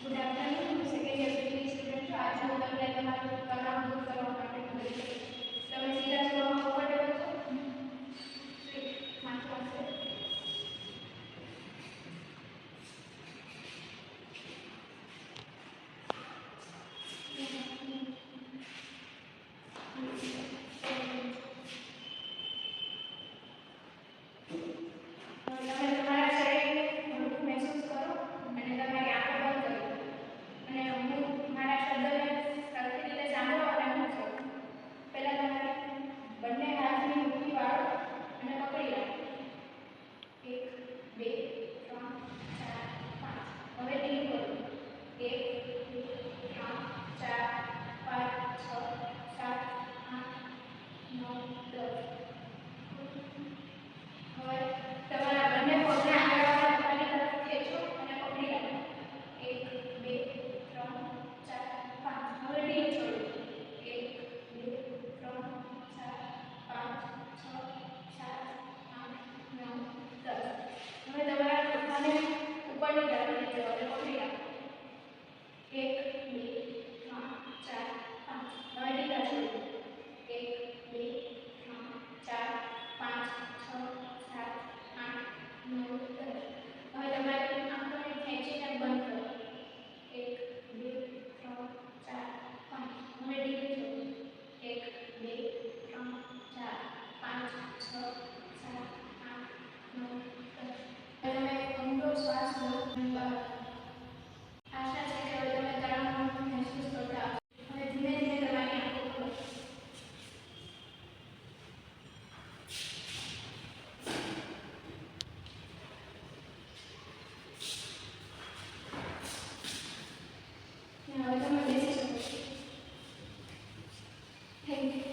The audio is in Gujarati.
ગુડ આફ્ટરનૂન, હું સેકન્ડ યર બીટી સ્ટુડન્ટ છું. આજે હું તમને તમારું તણાવ દૂર કરવા માટે મદદ કરીશ. તમે સીધા સ્વરમાં કમ્ફર્ટેબલ છો? માથું હશે. તમે તમારા શરીરને હળવું મહેસૂસ કરો અને તમારી આંખો બંધ કરો અને હું મારા શબ્દોને સરખી રીતે સાંભળો અને અનુસરો. પહેલા તમારે બંને હાથની મુઠ્ઠી વાળો અને પકડી રાખો. 1 2 3 4 5. હવે ઢીલું કરો. 1 2 3 4 5 6 7 8 9 10. હવે તમારા બંને પગને આગળ તમારી તરફ ખેંચો અને પકડી રાખો. 1 2 3 4 5. હવે ઢીલું છોડો. 1 2 3 4 5 6 7 8 9 10. હવે તમારા પગને ઉપરની તરફ ખેંચો અને પકડી રાખો. 1 2 3 4 5. હવે ઢીલા છોડો. 1 2 3 4 5 6 7 8 9 10. હવે તમારી આંખોને ખેંચીને બંધ કરો. 1 2 3 4 5. હવે ઢીલું છોડો. 1 2 3 4 5 6 7 8 9 10. હવે તમે ઊંડો શ્વાસ લો અને બહાર. આશા છે કે હવે તમે તણાવ મહેસૂસ કરતા હશો. હવે ધીમે ધીમે તમારી આંખો ખોલો. હવે તમે બેસી શકો છો. Thank you.